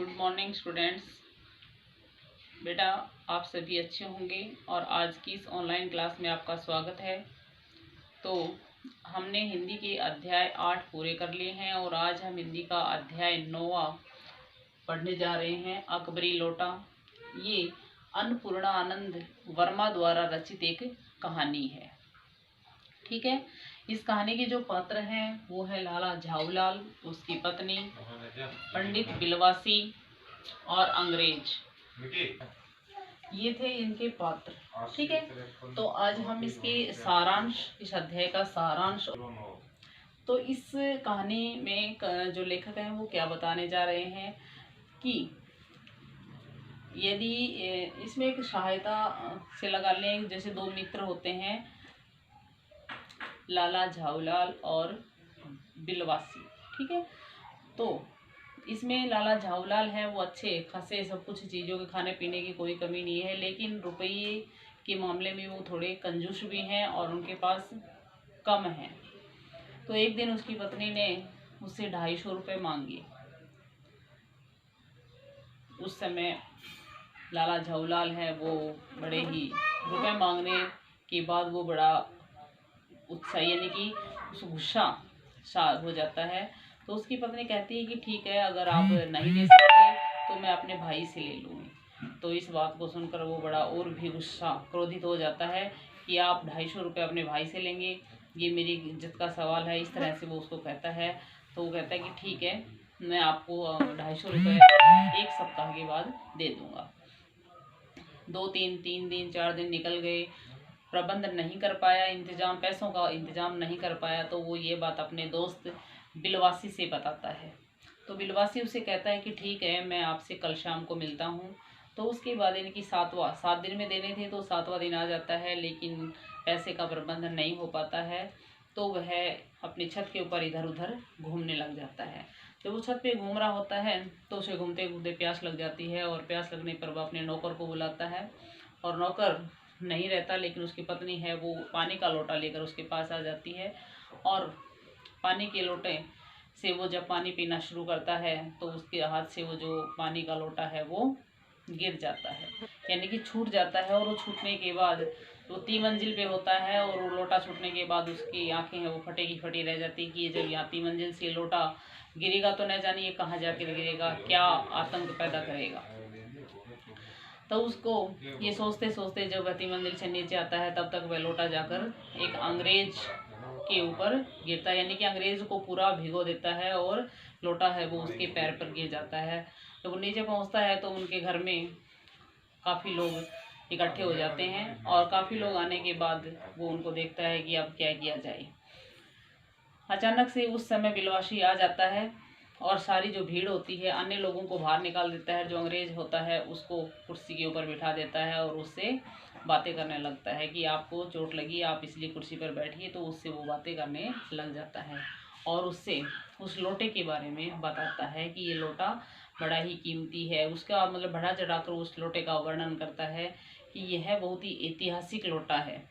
Good morning students. बेटा आप सभी अच्छे होंगे और आज की इस ऑनलाइन क्लास में आपका स्वागत है। तो हमने हिंदी के अध्याय 8 पूरे कर लिए हैं और आज हम हिंदी का अध्याय 9 पढ़ने जा रहे हैं, अकबरी लोटा। ये अन्नपूर्णा आनंद वर्मा द्वारा रचित एक कहानी है। ठीक है, इस कहानी के जो पात्र हैं वो है लाला झाऊलाल, उसकी पत्नी, पंडित बिलवासी और अंग्रेज। ये थे इनके पात्र। ठीक है, तो आज हम इसके सारांश, इस अध्याय का सारांश, तो इस कहानी में जो लेखक हैं वो क्या बताने जा रहे हैं कि यदि इसमें एक सहायता से लगा लें, जैसे दो मित्र होते हैं, लाला झाऊलाल और बिलवासी। ठीक है, तो इसमें लाला झाऊलाल है वो अच्छे खासे सब कुछ चीज़ों के खाने पीने की कोई कमी नहीं है, लेकिन रुपये के मामले में वो थोड़े कंजूस भी हैं और उनके पास कम है। तो एक दिन उसकी पत्नी ने उससे 250 रुपये मांगे। उस समय लाला झाऊलाल है वो बड़े ही रुपये मांगने के बाद वो बड़ा उत्साह, यानी कि उस गुस्सा हो जाता है। तो उसकी पत्नी कहती है कि ठीक है, अगर आप नहीं दे सकते तो मैं अपने भाई से ले लूँगी। तो इस बात को सुनकर वो बड़ा और भी गुस्सा, क्रोधित हो जाता है कि आप 250 रुपये अपने भाई से लेंगे, ये मेरी इज्जत का सवाल है। इस तरह से वो उसको कहता है। तो वो कहता है कि ठीक है, मैं आपको 250 रुपये 1 सप्ताह के बाद दे दूँगा। 3 दिन 4 दिन निकल गए, प्रबंध नहीं कर पाया, पैसों का इंतजाम नहीं कर पाया। तो वो ये बात अपने दोस्त बिलवासी से बताता है। तो बिलवासी उसे कहता है कि ठीक है, मैं आपसे कल शाम को मिलता हूँ। तो उसके बाद इनकी 7 दिन में देने थे, तो 7वां दिन आ जाता है, लेकिन पैसे का प्रबंध नहीं हो पाता है। तो वह अपनी छत के ऊपर इधर उधर घूमने लग जाता है। जब वो छत पे घूम रहा होता है तो उसे घूमते घूमते प्यास लग जाती है, और प्यास लगने पर वह अपने नौकर को बुलाता है, और नौकर नहीं रहता, लेकिन उसकी पत्नी है वो पानी का लोटा लेकर उसके पास आ जाती है। और पानी के लोटे से वो जब पानी पीना शुरू करता है तो उसके हाथ से वो जो पानी का लोटा है वो गिर जाता है, यानी कि छूट जाता है। और वो छूटने के बाद वो 3 मंजिल पे होता है, और वो लोटा छूटने के बाद उसकी आंखें हैं वो फटे की फटी रह जाती है कि ये जब यहाँ 3 मंजिल से लोटा गिरेगा तो न जाने ये कहाँ जाकर गिरेगा, क्या आतंक पैदा करेगा। तो उसको ये सोचते सोचते जब वह 3 मंजिल से नीचे आता है, तब तक वह लोटा जाकर एक अंग्रेज के ऊपर गिरता है, यानी कि अंग्रेज को पूरा भिगो देता है, और लोटा है वो उसके पैर पर गिर जाता है। जब वो नीचे पहुंचता है तो उनके घर में काफ़ी लोग इकट्ठे हो जाते हैं, और काफ़ी लोग आने के बाद वो उनको देखता है कि अब क्या किया जाए। अचानक से उस समय बिलवासी आ जाता है और सारी जो भीड़ होती है अन्य लोगों को बाहर निकाल देता है। जो अंग्रेज होता है उसको कुर्सी के ऊपर बिठा देता है और उससे बातें करने लगता है कि आपको चोट लगी, आप इसलिए कुर्सी पर बैठिए। तो उससे वो बातें करने लग जाता है और उससे उस लोटे के बारे में बताता है कि ये लोटा बड़ा ही कीमती है। उसका मतलब बढ़ा चढ़ाकर उस लोटे का वर्णन करता है कि यह बहुत ही ऐतिहासिक लोटा है।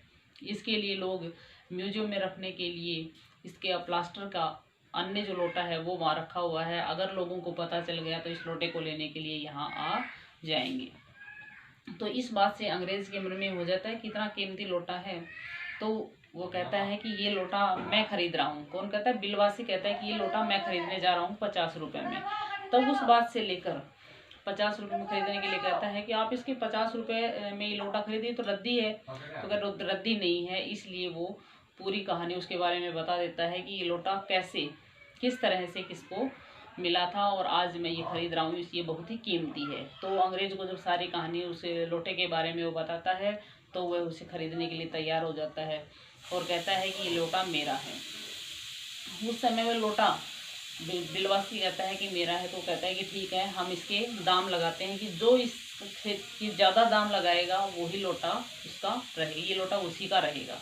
इसके लिए लोग म्यूजियम में रखने के लिए इसके प्लास्टर का अन्य जो लोटा है वो वहाँ रखा हुआ है। अगर लोगों को पता चल गया तो इस लोटे को लेने के लिए यहाँ आ जाएंगे। तो इस बात से अंग्रेज के मन में हो जाता है कितना कीमती लोटा है। तो वो कहता है कि ये लोटा मैं खरीद रहा हूँ। कौन कहता है? बिलवासी कहता है कि ये लोटा मैं खरीदने जा रहा हूँ 50 रुपये में। तब उस बात से लेकर 50 रुपये में खरीदने के लिए कहता है कि आप इसके 50 रुपये में ये लोटा खरीदिए तो रद्दी है। तो कहते रद्दी नहीं है। इसलिए वो पूरी कहानी उसके बारे में बता देता है कि ये लोटा कैसे, किस तरह से किसको मिला था, और आज मैं ये खरीद रहा हूँ, ये बहुत ही कीमती है। तो अंग्रेज को जब सारी कहानी उसे लोटे के बारे में वो बताता है तो वह उसे खरीदने के लिए तैयार हो जाता है और कहता है कि ये लोटा मेरा है। उस समय वह लोटा बिलवासी कहता है कि मेरा है। तो कहता है कि ठीक है, हम इसके दाम लगाते हैं कि जो इसकी ज़्यादा दाम लगाएगा वही लोटा उसका रहेगा, ये लोटा उसी का रहेगा।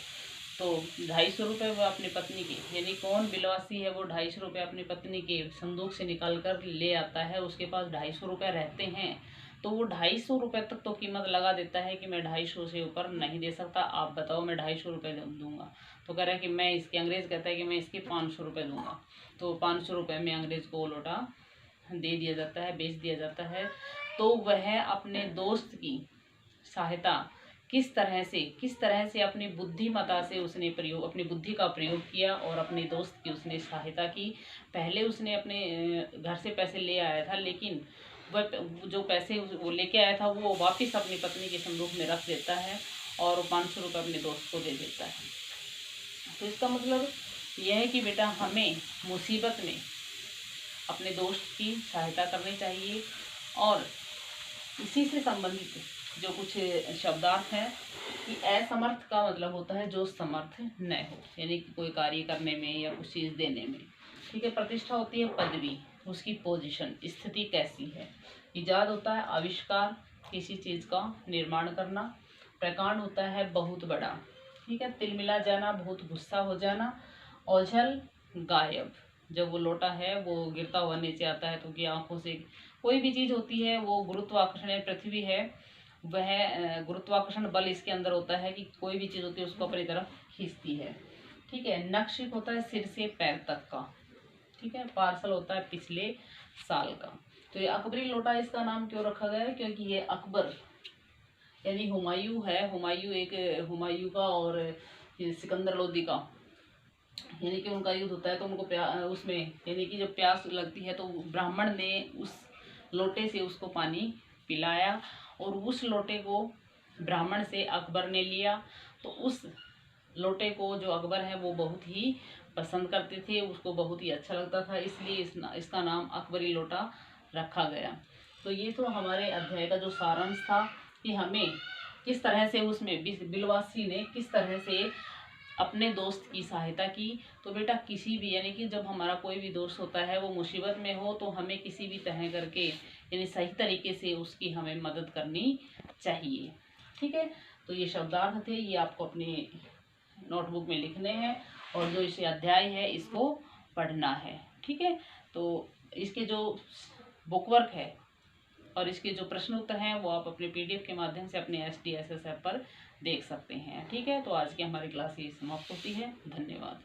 तो 250 रुपये वह अपनी पत्नी के, यानी कौन बिलवासी है, वो 250 रुपये अपनी पत्नी के संदूक से निकाल कर ले आता है। उसके पास 250 रुपये रहते हैं। तो वो 250 रुपये तक तो कीमत लगा देता है कि मैं 250 से ऊपर नहीं दे सकता, आप बताओ, मैं 250 रुपये दूंगा। तो कह रहा है कि मैं इसके, अंग्रेज़ कहता है कि मैं इसके 500 रुपये दूंगा। तो 500 रुपये में अंग्रेज़ को वो लोटा दे दिया जाता है, बेच दिया जाता है, तो वह अपने दोस्त की सहायता किस तरह से अपनी बुद्धिमता से उसने अपनी बुद्धि का प्रयोग किया और अपने दोस्त की उसने सहायता की। पहले उसने अपने घर से पैसे ले आया था, लेकिन वह जो पैसे वो लेके आया था वो वापस अपनी पत्नी के संदूक में रख देता है और 500 रुपये अपने दोस्त को दे देता है। तो इसका मतलब यह है कि बेटा हमें मुसीबत में अपने दोस्त की सहायता करनी चाहिए। और इसी से संबंधित जो कुछ शब्दार्थ हैं कि असमर्थ का मतलब होता है जो समर्थ न हो, यानी कि कोई कार्य करने में या कुछ चीज़ देने में। ठीक है। प्रतिष्ठा होती है पदवी, उसकी पोजीशन, स्थिति कैसी है। इजाद होता है आविष्कार, किसी चीज़ का निर्माण करना। प्रकांड होता है बहुत बड़ा। ठीक है। तिलमिला जाना, बहुत गुस्सा हो जाना। ओझल गायब, जब वो लोटा है वो गिरता हुआ नीचे आता है तो कि आंखों से कोई भी चीज़ होती है वो गुरुत्वाकर्षण, पृथ्वी है वह गुरुत्वाकर्षण बल इसके अंदर होता है कि कोई भी चीज़ होती है उसको अपनी तरफ खींचती है। ठीक है। नक्षिक होता है सिर से पैर तक का। ठीक है। पार्सल होता है पिछले साल का। तो ये अकबरी लोटा इसका नाम क्यों रखा गया है, क्योंकि ये अकबर यानी हुमायूं है। हुमायूं का और सिकंदर लोदी का, यानी कि उनका युद्ध होता है तो उनको उसमें यानी कि जब प्यास लगती है तो ब्राह्मण ने उस लोटे से उसको पानी पिलाया और उस लोटे को ब्राह्मण से अकबर ने लिया। तो उस लोटे को जो अकबर है वो बहुत ही पसंद करते थे, उसको बहुत ही अच्छा लगता था, इसलिए इसका नाम अकबरी लोटा रखा गया। तो ये तो हमारे अध्याय का जो सारांश था कि हमें किस तरह से उसमें बिलवासी ने किस तरह से अपने दोस्त की सहायता की। तो बेटा किसी भी यानी कि जब हमारा कोई भी दोस्त होता है वो मुसीबत में हो तो हमें किसी भी तरह करके यानी सही तरीके से उसकी हमें मदद करनी चाहिए। ठीक है। तो ये शब्दार्थ थे, ये आपको अपने नोटबुक में लिखने हैं और जो इसे अध्याय है इसको पढ़ना है। ठीक है। तो इसके जो बुकवर्क है और इसके जो प्रश्न उत्तर हैं वो आप अपने PDF के माध्यम से अपने SDSS ऐप पर देख सकते हैं। ठीक है। तो आज की हमारी क्लास ये समाप्त होती है। धन्यवाद।